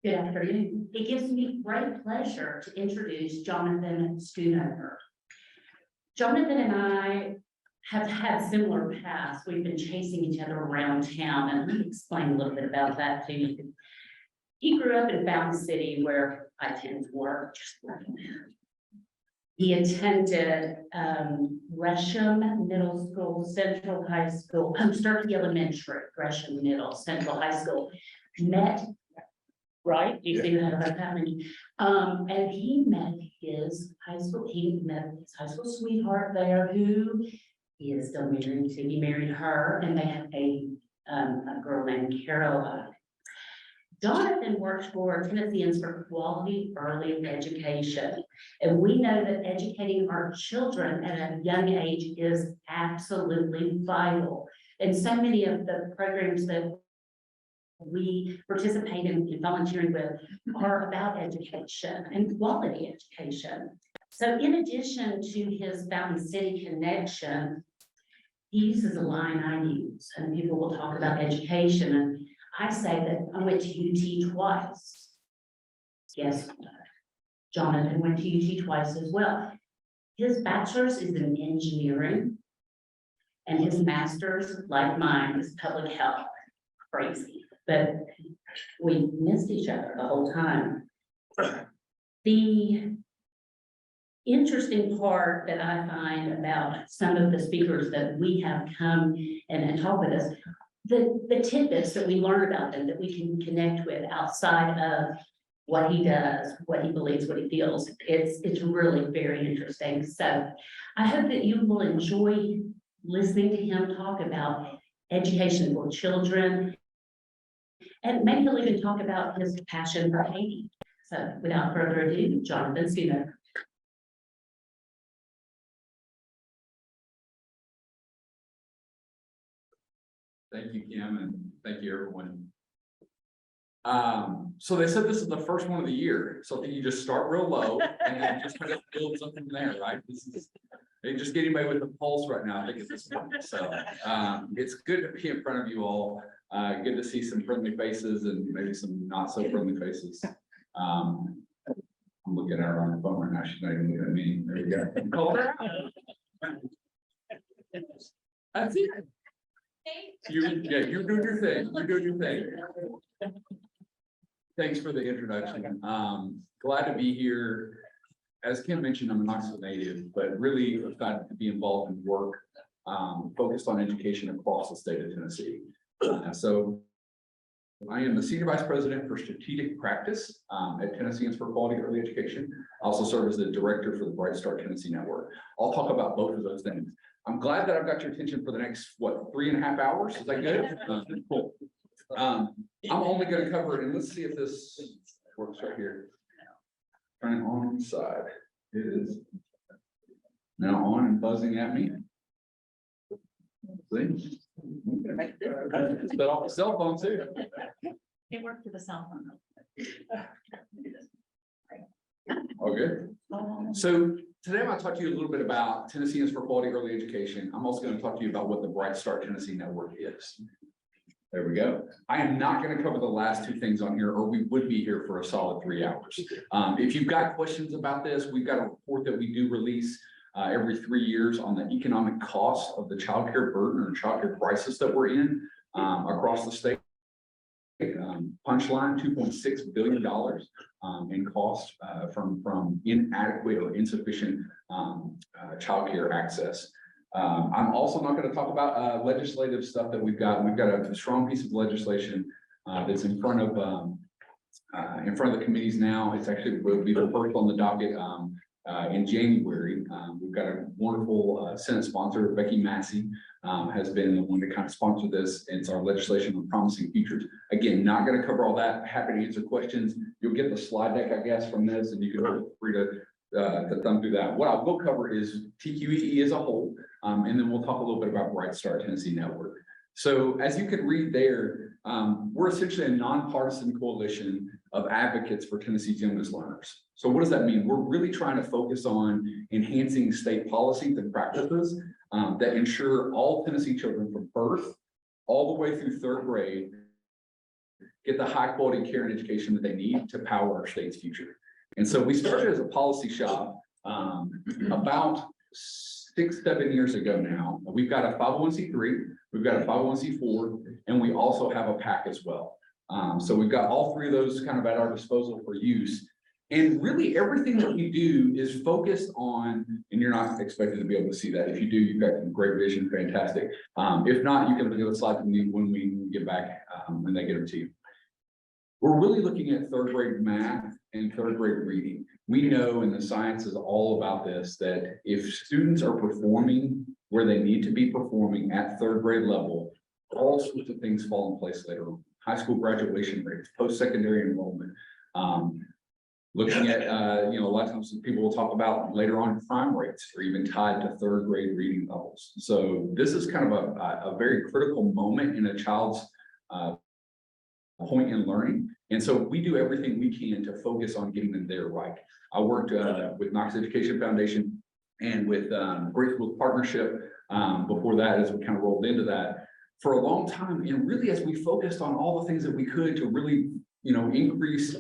Good afternoon. It gives me great pleasure to introduce Jonathan Scoonover. Jonathan and I have had similar paths. We've been chasing each other around town, and let me explain a little bit about that to you. He grew up in Fountain City, where I tend to work. He attended Gresham Middle School, Central High School, Starkey Elementary, Gresham Middle, Central High School. Met, right? You see that about happening. And he met his high school sweetheart there, who he is still married to. He married her, and they had a girl named Caroline. Jonathan works for Tennesseans for Quality Early Education. And we know that educating our children at a young age is absolutely vital. And so many of the programs that we participate in volunteering with are about education and quality education. So in addition to his Fountain City connection, he uses a line I use, and people will talk about education. And I say that I went to UT twice. Guess what? Jonathan went to UT twice as well. His bachelor's is in engineering, and his master's, like mine, is public health. Crazy, but we missed each other the whole time. The interesting part that I find about some of the speakers that we have come and talk with us, the tidbits that we learn about them that we can connect with outside of what he does, what he believes, what he feels. It's really very interesting. So I hope that you will enjoy listening to him talk about education for children, and maybe he'll even talk about his passion for Haiti. So without further ado, Jonathan Scoonover. Thank you, Kim, and thank you, everyone. So they said this is the first one of the year, so I think you just start real low and then just kind of build something there, right? They just get anybody with a pulse right now, I think, at this point. So it's good to be in front of you all. Good to see some friendly faces and maybe some not so friendly faces. I'm looking at her on the phone right now. She's not even looking at me. There we go. Call her out. That's it. You're doing your thing. You're doing your thing. Thanks for the introduction. Glad to be here. As Kim mentioned, I'm a Knoxville native, but really excited to be involved in work focused on education across the state of Tennessee. So I am the Senior Vice President for Strategic Practice at Tennesseans for Quality Early Education. I also serve as the Director for the Bright Start Tennessee Network. I'll talk about both of those things. I'm glad that I've got your attention for the next, 3.5 hours? Is that good? Cool. I'm only going to cover it, and let's see if this works right here. Turn it on the side. It is now on and buzzing at me. See? It's been off the cell phone too. It worked for the cell phone. Oh, good. So today I'm going to talk to you a little bit about Tennesseans for Quality Early Education. I'm also going to talk to you about what the Bright Start Tennessee Network is. There we go. I am not going to cover the last two things on here, or we would be here for a solid 3 hours. If you've got questions about this, we've got a report that we do release every 3 years on the economic cost of the childcare burden or childcare crisis that we're in across the state. Punchline, $2.6 billion in cost from inadequate or insufficient childcare access. I'm also not going to talk about legislative stuff that we've got. We've got a strong piece of legislation that's in front of the committees now. It's actually will be the first on the docket in January. We've got a wonderful Senate sponsor, Becky Massey, has been the one to kind of sponsor this. It's our legislation on promising futures. Again, not going to cover all that. Happy to answer questions. You'll get the slide deck, I guess, from this, and you can feel free to thumb through that. What I will cover is TQEE as a whole, and then we'll talk a little bit about Bright Start Tennessee Network. So as you can read there, we're essentially a nonpartisan coalition of advocates for Tennessee's youngest learners. So what does that mean? We're really trying to focus on enhancing state policies and practices that ensure all Tennessee children from birth all the way through 3rd grade get the high quality care and education that they need to power our state's future. And so we started as a policy shop about 6-7 years ago now. We've got a 501c3, we've got a 501c4, and we also have a PAC as well. So we've got all three of those kind of at our disposal for use. And really everything that we do is focused on, and you're not expected to be able to see that. If you do, you've got great vision, fantastic. If not, you can look at the slide when we get back, when they get them to you. We're really looking at third grade math and third grade reading. We know, and the science is all about this, that if students are performing where they need to be performing at third grade level, all sorts of things fall in place later on. High school graduation rates, post-secondary enrollment, looking at, a lot of times people will talk about later on crime rates are even tied to third grade reading levels. So this is kind of a very critical moment in a child's point in learning. And so we do everything we can to focus on getting them there right. I worked with Knox Education Foundation and with Great Schools Partnership before that, as we kind of rolled into that for a long time. And really, as we focused on all the things that we could to really, increase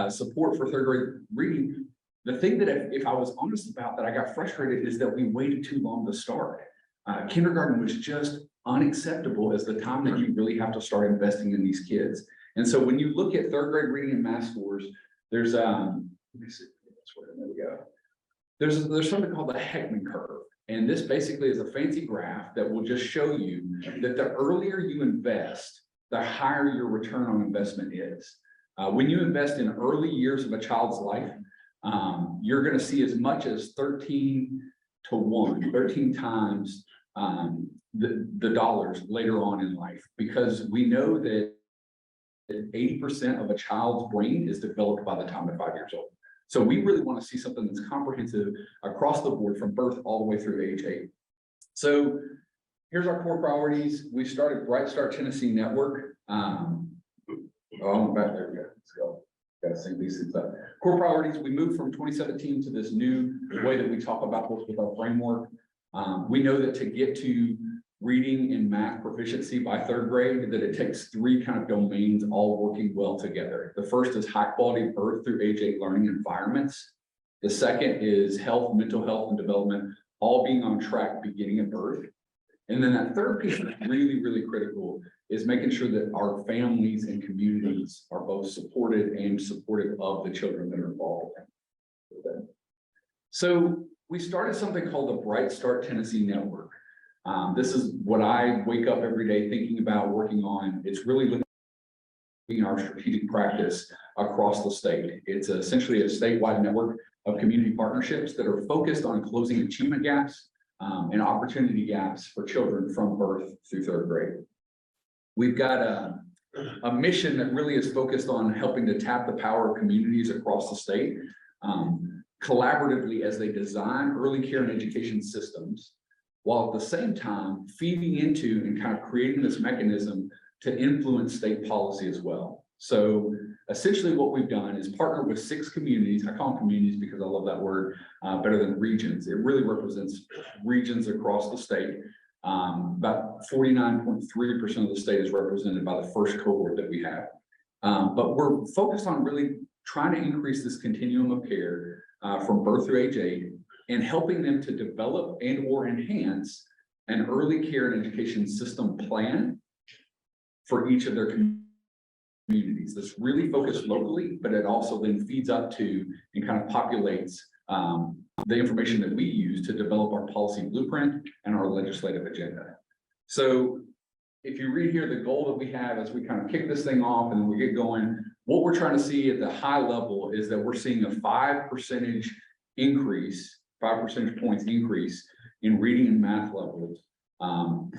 support for third grade reading, the thing that if I was honest about that I got frustrated is that we waited too long to start. Kindergarten was just unacceptable as the time that you really have to start investing in these kids. And so when you look at third grade reading and math scores, there's let me see, there we go. There's something called the Heckman curve. And this basically is a fancy graph that will just show you that the earlier you invest, the higher your return on investment is. When you invest in early years of a child's life, you're going to see as much as 13 times the dollars later on in life, because we know that 80% of a child's brain is developed by the time they're 5 years old. So we really want to see something that's comprehensive across the board from birth all the way through age 8. So here's our core priorities. We started Bright Start Tennessee Network. Back there we go. Let's go. Got to sync these things up. Core priorities. We moved from 2017 to this new way that we talk about this with our framework. We know that to get to reading and math proficiency by third grade, that it takes 3 kind of domains all working well together. The first is high quality birth through age 8 learning environments. The second is health, mental health, and development, all being on track beginning at birth. And then that third piece that's really, really critical is making sure that our families and communities are both supported and supportive of the children that are involved with them. So we started something called the Bright Start Tennessee Network. This is what I wake up every day thinking about, working on. It's really looking at our strategic practice across the state. It's essentially a statewide network of community partnerships that are focused on closing achievement gaps and opportunity gaps for children from birth through third grade. We've got a mission that really is focused on helping to tap the power of communities across the state collaboratively as they design early care and education systems, while at the same time feeding into and kind of creating this mechanism to influence state policy as well. So essentially what we've done is partner with 6 communities. I call them communities because I love that word better than regions. It really represents regions across the state. About 49.3% of the state is represented by the first cohort that we have. But we're focused on really trying to increase this continuum of care from birth through age 8 and helping them to develop and or enhance an early care and education system plan for each of their communities that's really focused locally, but it also then feeds up to and kind of populates the information that we use to develop our policy blueprint and our legislative agenda. So if you read here, the goal that we have as we kind of kick this thing off and we get going, what we're trying to see at the high level is that we're seeing a 5 percentage points increase in reading and math levels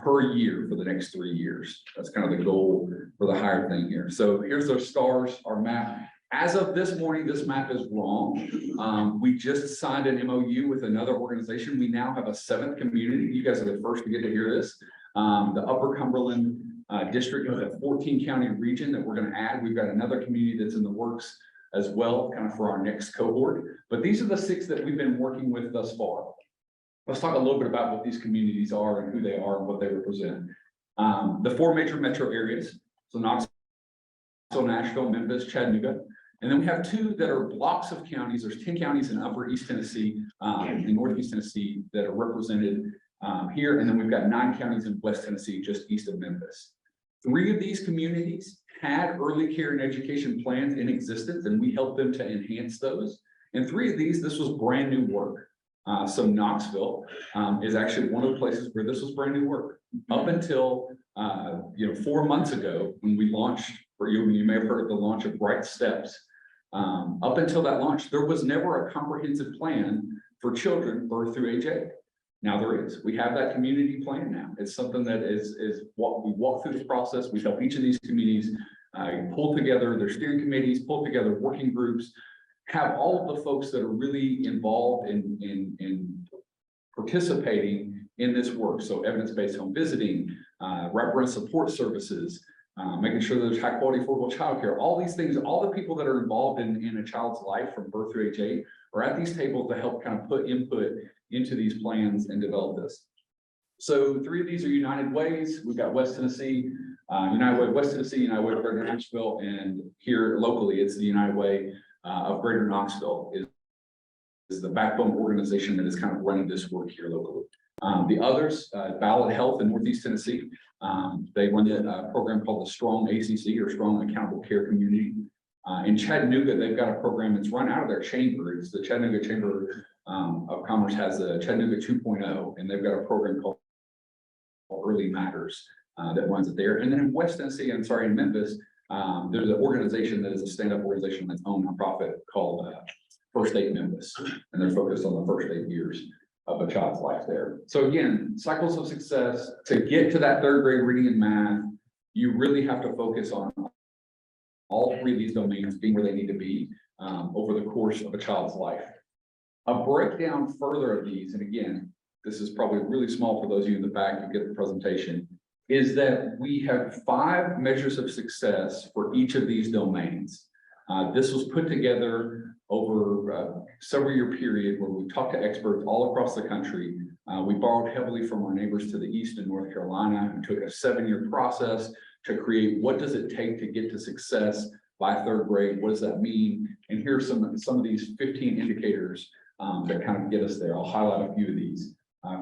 per year for the next 3 years. That's kind of the goal for the higher thing here. So here's those stars, our map. As of this morning, this map is wrong. We just signed an MOU with another organization. We now have a 7th community. You guys are the first to get to hear this. The Upper Cumberland district is a 14 county region that we're going to add. We've got another community that's in the works as well, kind of for our next cohort. But these are the 6 that we've been working with thus far. Let's talk a little bit about what these communities are and who they are and what they represent. The 4 major metro areas. So Knoxville, Nashville, Memphis, Chattanooga. And then we have 2 that are blocks of counties. There's 10 counties in upper East Tennessee, and northeast Tennessee that are represented here. And then we've got 9 counties in West Tennessee, just east of Memphis. 3 of these communities had early care and education plans in existence, and we helped them to enhance those. And 3 of these, this was brand new work. So Knoxville is actually one of the places where this was brand new work. Up until 4 months ago, when we launched, or you may have heard of the launch of Bright Steps. Up until that launch, there was never a comprehensive plan for children birth through age 8. Now there is. We have that community plan now. It's something that is what we walk through this process. We help each of these communities pull together their steering committees, pull together working groups, have all of the folks that are really involved in participating in this work. So evidence-based home visiting, wraparound support services, making sure there's high quality affordable childcare, all these things, all the people that are involved in a child's life from birth through age 8 are at these tables to help kind of put input into these plans and develop this. So 3 of these are United Ways. We've got West Tennessee, United Way West Tennessee, United Way of Greater Knoxville, and here locally, it's the United Way of Greater Knoxville is the backbone organization that is kind of running this work here locally. The others, Ballot Health in Northeast Tennessee, they run a program called the Strong ACC, or Strong Accountable Care Community. In Chattanooga, they've got a program that's run out of their chamber. It's the Chattanooga Chamber of Commerce has a Chattanooga 2.0, and they've got a program called Early Matters that runs it there. And then in West Tennessee, in Memphis, there's an organization that is a stand-up organization on its own nonprofit called First 8 Memphis, and they're focused on the first 8 years of a child's life there. So again, cycles of success. To get to that 3rd grade reading and math, you really have to focus on all 3 of these domains being where they need to be over the course of a child's life. A breakdown further of these, and again, this is probably really small for those of you in the back who get the presentation, is that we have 5 measures of success for each of these domains. This was put together over a several-year period where we talked to experts all across the country. We borrowed heavily from our neighbors to the east in North Carolina, who took a 7-year process to create what does it take to get to success by 3rd grade? What does that mean? And here are some of these 15 indicators that kind of get us there. I'll highlight a few of these.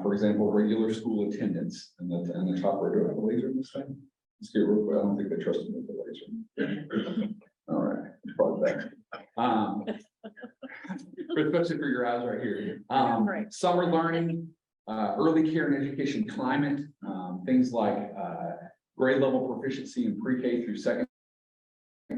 For example, regular school attendance, and the top right. Do I have a laser in this thing? Let's get real quick. I don't think they trust me with the laser. All right, it's probably better. Especially for your eyes right here. Summer learning, early care and education climate, things like grade level proficiency in pre-K through 2nd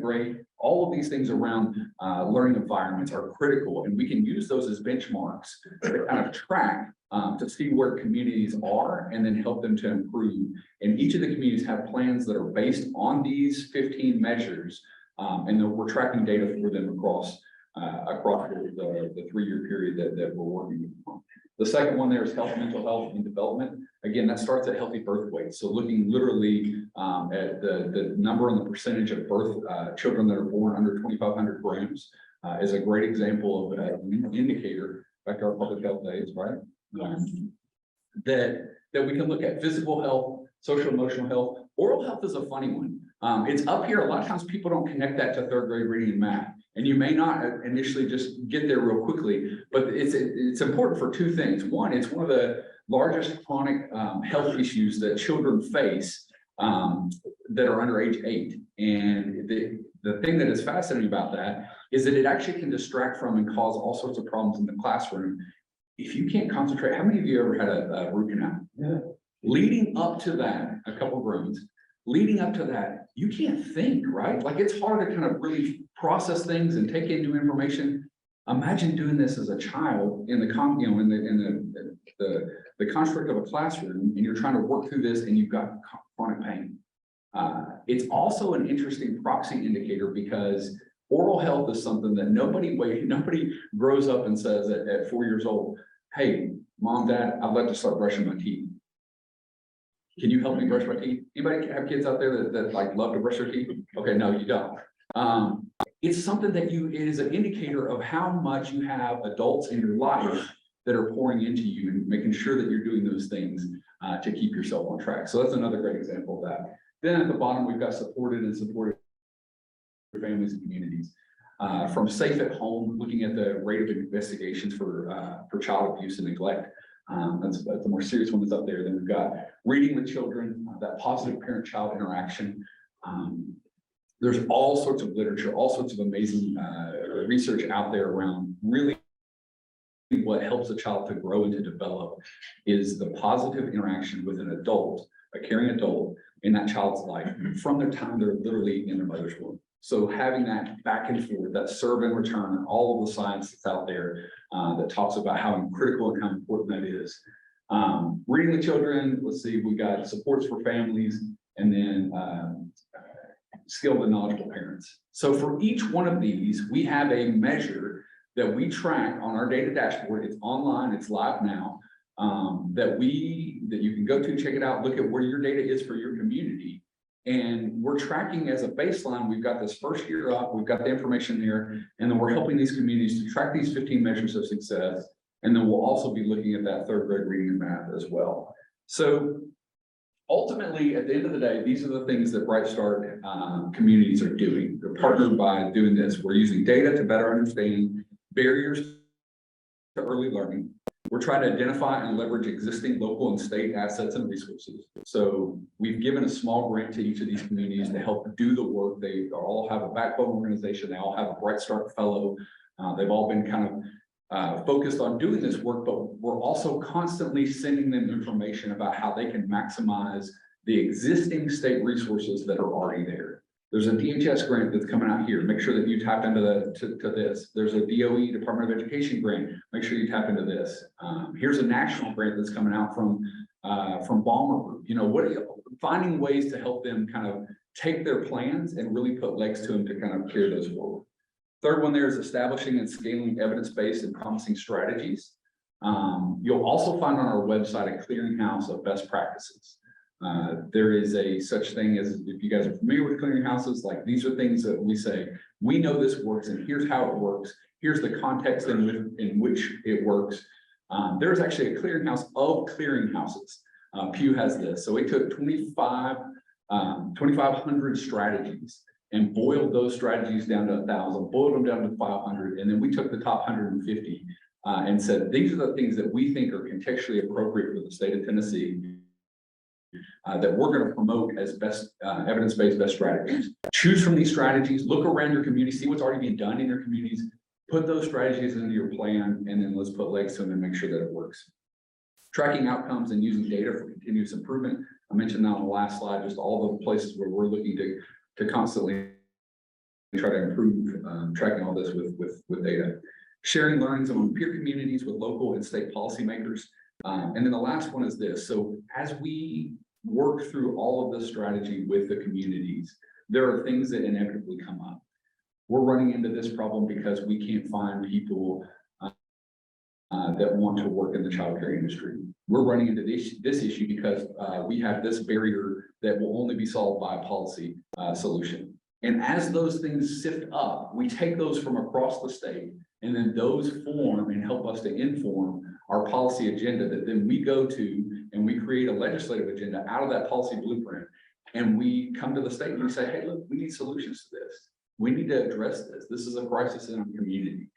grade. All of these things around learning environments are critical, and we can use those as benchmarks to kind of track to see where communities are and then help them to improve. And each of the communities have plans that are based on these 15 measures, and then we're tracking data for them across the 3-year period that we're working on. The second one there is health, mental health, and development. Again, that starts at healthy birth weight. So looking literally at the number and the percentage of birth children that are born under 2,500 grams is a great example of an indicator, back to our public health days, right? That we can look at physical health, social emotional health. Oral health is a funny one. It's up here. A lot of times people don't connect that to 3rd grade reading and math. And you may not initially just get there real quickly, but it's important for 2 things. One, it's one of the largest chronic health issues that children face that are under age 8. And the thing that is fascinating about that is that it actually can distract from and cause all sorts of problems in the classroom. If you can't concentrate, how many of you ever had a root canal? Yeah. Leading up to that, a couple of groans. Leading up to that, you can't think, right? Like it's hard to kind of really process things and take in new information. Imagine doing this as a child in the construct of a classroom, and you're trying to work through this, and you've got chronic pain. It's also an interesting proxy indicator because oral health is something that nobody grows up and says at 4 years old, "Hey, mom, dad, I'd like to start brushing my teeth. Can you help me brush my teeth?" Anybody have kids out there that like love to brush their teeth? Okay, no, you don't. It's something that it is an indicator of how much you have adults in your life that are pouring into you and making sure that you're doing those things to keep yourself on track. So that's another great example of that. Then at the bottom, we've got supported families and communities. From Safe at Home, looking at the rate of investigations for child abuse and neglect. That's the more serious one that's up there. Then we've got reading with children, that positive parent-child interaction. There's all sorts of literature, all sorts of amazing research out there around really what helps a child to grow and to develop is the positive interaction with an adult, a caring adult in that child's life from their time they're literally in their mother's womb. So having that back and forth, that serve and return, all of the science that's out there that talks about how critical and how important that is. Reading with children, let's see, we got supports for families, and then skilled and knowledgeable parents. So for each one of these, we have a measure that we track on our data dashboard. It's online, it's live now, that you can go to, check it out, look at where your data is for your community. And we're tracking as a baseline. We've got this first year up, we've got the information there, and then we're helping these communities to track these 15 measures of success. And then we'll also be looking at that third grade reading and math as well. So ultimately, at the end of the day, these are the things that Bright Start communities are doing. They're partnered by doing this. We're using data to better understand barriers to early learning. We're trying to identify and leverage existing local and state assets and resources. So we've given a small grant to each of these communities to help do the work. They all have a backbone organization. They all have a Bright Start fellow. They've all been kind of focused on doing this work, but we're also constantly sending them information about how they can maximize the existing state resources that are already there. There's a DHS grant that's coming out here. Make sure that you tap into this. There's a DOE, Department of Education grant. Make sure you tap into this. Here's a national grant that's coming out from Balmer Group. You know, what are you finding ways to help them kind of take their plans and really put legs to them to kind of carry those forward. Third one there is establishing and scaling evidence-based and promising strategies. You'll also find on our website a clearinghouse of best practices. There is a such thing as, if you guys are familiar with clearinghouses, like these are things that we say, we know this works and here's how it works. Here's the context in which it works. There's actually a clearinghouse of clearinghouses. Pew has this. So it took 2,500 strategies and boiled those strategies down to 1,000, boiled them down to 500. And then we took the top 150 and said, these are the things that we think are contextually appropriate for the state of Tennessee. That we're going to promote as best evidence-based best strategies. Choose from these strategies, look around your community, see what's already being done in your communities, put those strategies into your plan, and then let's put legs to them and make sure that it works. Tracking outcomes and using data for continuous improvement. I mentioned that on the last slide, just all the places where we're looking to constantly try to improve tracking all this with data. Sharing learnings among peer communities with local and state policymakers. And then the last one is this. So as we work through all of this strategy with the communities, there are things that inevitably come up. We're running into this problem because we can't find people that want to work in the childcare industry. We're running into this issue because we have this barrier that will only be solved by a policy solution. And as those things sift up, we take those from across the state, and then those form and help us to inform our policy agenda that then we go to and we create a legislative agenda out of that policy blueprint. And we come to the state and we say, hey, look, we need solutions to this. We need to address this. This is a crisis in our community.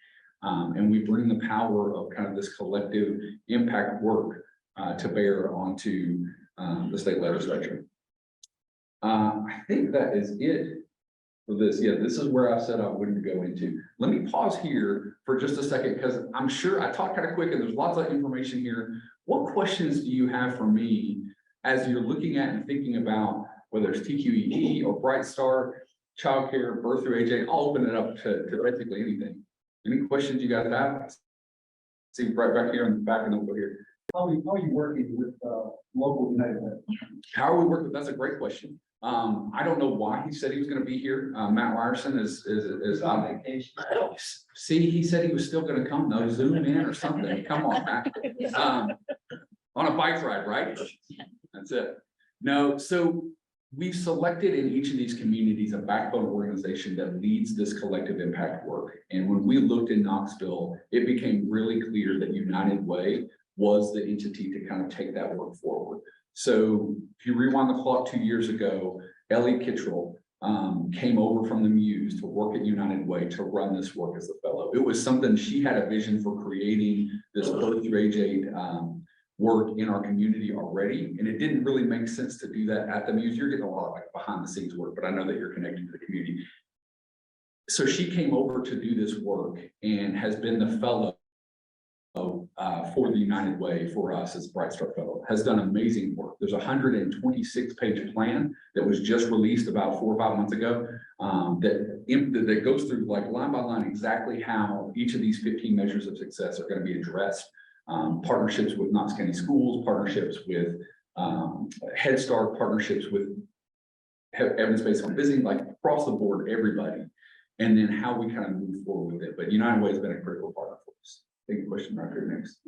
And we bring the power of kind of this collective impact work to bear onto the state legislature. I think that is it for this. Yeah, this is where I said I wouldn't go into. Let me pause here for just a second, because I'm sure I talked kind of quick and there's lots of information here. What questions do you have for me as you're looking at and thinking about whether it's TQEE or Bright Start, childcare, birth through AJ? I'll open it up to basically anything. Any questions you guys have? See right back here in the back and over here. How are you working with local United Way? How are we working? That's a great question. I don't know why he said he was going to be here. Matt Ryerson is on vacation. See, he said he was still going to come though, zoom in or something. Come on, Matt. On a bike ride, right? That's it. No, so we've selected in each of these communities a backbone organization that leads this collective impact work. And when we looked in Knoxville, it became really clear that United Way was the entity to kind of take that work forward. So if you rewind the clock 2 years ago, Ellie Kittrell came over from the Muse to work at United Way to run this work as a fellow. It was something, she had a vision for creating this birth through age 8 work in our community already. And it didn't really make sense to do that at the Muse. You're getting a lot of like behind the scenes work, but I know that you're connected to the community. So she came over to do this work and has been the fellow for the United Way for us as Bright Star Fellow, has done amazing work. There's a 126-page plan that was just released about 4 or 5 months ago that goes through like line by line exactly how each of these 15 measures of success are going to be addressed. Partnerships with Knox County schools, partnerships with Head Start, partnerships with evidence-based on visiting, like across the board, everybody. And then how we kind of move forward with it. But United Way has been a critical partner for us. Take a question right here next.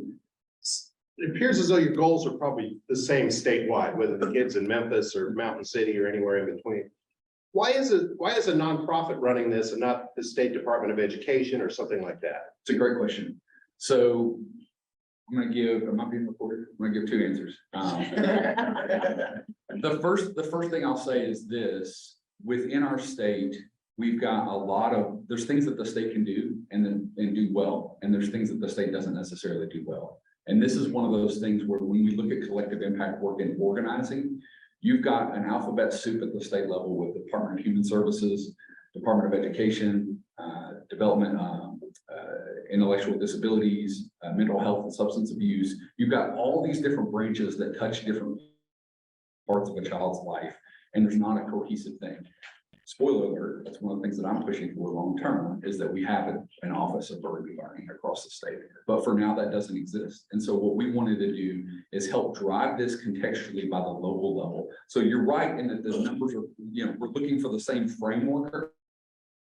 It appears as though your goals are probably the same statewide, whether the kids in Memphis or Mountain City or anywhere in between. Why is a nonprofit running this and not the State Department of Education or something like that? It's a great question. So I'm going to give, am I being recorded? I'm going to give 2 answers. The first thing I'll say is this: within our state, we've got a lot of, there's things that the state can do and do well, and there's things that the state doesn't necessarily do well. And this is one of those things where when we look at collective impact work and organizing, you've got an alphabet soup at the state level with the Department of Human Services, Department of Education, Development, Intellectual Disabilities, Mental Health and Substance Abuse. You've got all these different branches that touch different parts of a child's life, and there's not a cohesive thing. Spoiler alert, that's one of the things that I'm pushing for long term, is that we have an office of early learning across the state. But for now, that doesn't exist. And so what we wanted to do is help drive this contextually by the local level. So you're right in that the numbers are, we're looking for the same framework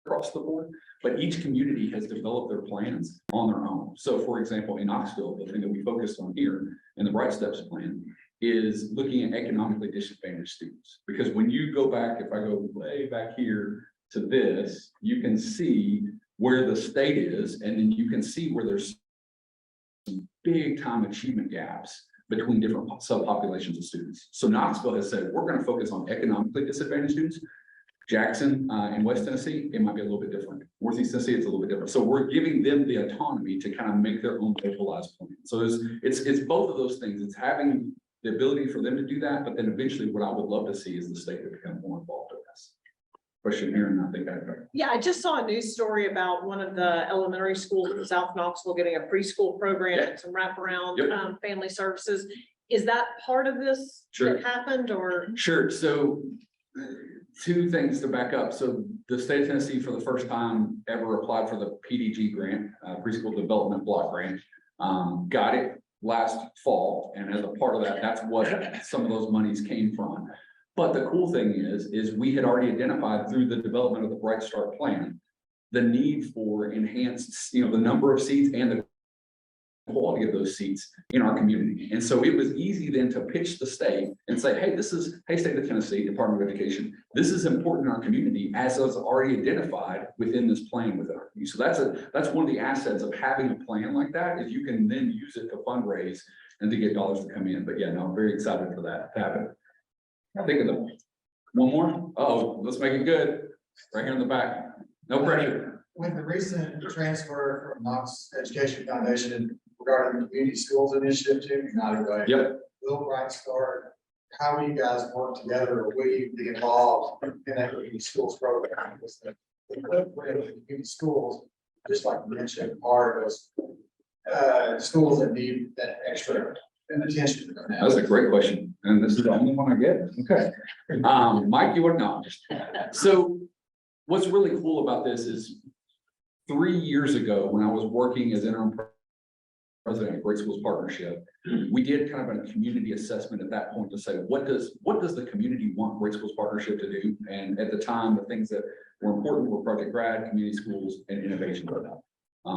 across the board, but each community has developed their plans on their own. So for example, in Knoxville, the thing that we focused on here in the Bright Steps plan is looking at economically disadvantaged students. Because when you go back, if I go way back here to this, you can see where the state is, and then you can see where there's some big time achievement gaps between different subpopulations of students. So Knoxville has said, we're going to focus on economically disadvantaged students. Jackson in West Tennessee, it might be a little bit different. Northeast Tennessee, it's a little bit different. So we're giving them the autonomy to kind of make their own localized plan. So it's both of those things. It's having the ability for them to do that, but then eventually what I would love to see is the state to become more involved in this. Question here, and I think Yeah, I just saw a news story about one of the elementary schools in South Knoxville getting a preschool program and some wraparound family services. Is that part of this Sure. that happened, or? Sure. So 2 things to back up. So the state of Tennessee for the first time ever applied for the PDG grant, preschool development block grant, got it last fall. And as a part of that, that's what some of those monies came from. But the cool thing is we had already identified through the development of the Bright Start plan, the need for enhanced, the number of seats and the quality of those seats in our community. And so it was easy then to pitch the state and say, hey, State of Tennessee, Department of Education, this is important in our community as is already identified within this plan within our community. So that's one of the assets of having a plan like that, is you can then use it to fundraise and to get dollars to come in. But yeah, no, I'm very excited for that to happen. I think of the one more. Oh, let's make it good. Right here in the back. No pressure. With the recent transfer from Knox Education Foundation regarding the community schools initiative to United Way. Yep. Will Bright Start, how do you guys work together, or will you be involved in that community schools program? Because the footprint of the community schools, just like you mentioned, are those schools that need that extra attention. That's a great question. And this is the only one I get. Okay. Mike, you would not. So what's really cool about this is 3 years ago, when I was working as interim president of Great Schools Partnership, we did kind of a community assessment at that point to say, what does the community want Great Schools Partnership to do? And at the time, the things that were important were Project Grad, community schools, and innovation.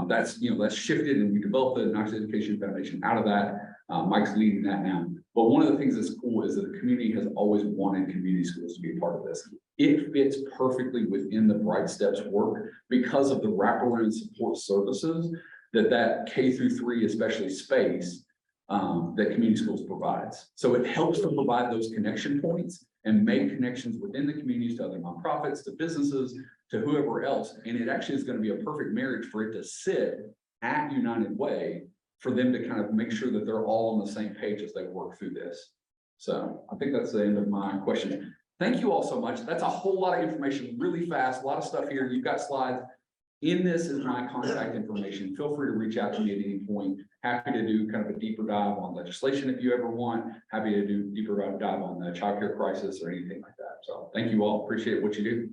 That's shifted, and we developed the Knox Education Foundation out of that. Mike's leading that now. But one of the things that's cool is that the community has always wanted community schools to be a part of this. It fits perfectly within the Bright Steps work because of the wraparound support services that K through 3, especially space, that community schools provides. So it helps to provide those connection points and make connections within the communities to other nonprofits, to businesses, to whoever else. And it actually is going to be a perfect marriage for it to sit at United Way for them to kind of make sure that they're all on the same page as they work through this. So I think that's the end of my question. Thank you all so much. That's a whole lot of information, really fast, a lot of stuff here. You've got slides. In this is my contact information. Feel free to reach out to me at any point. Happy to do kind of a deeper dive on legislation if you ever want. Happy to do deeper dive on the childcare crisis or anything like that. So thank you all. Appreciate what you do.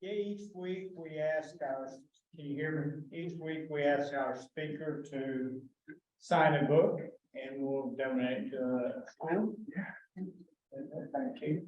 Yeah, each week we ask our, can you hear me? Each week we ask our speaker to sign a book and we'll donate to a school. Thank you.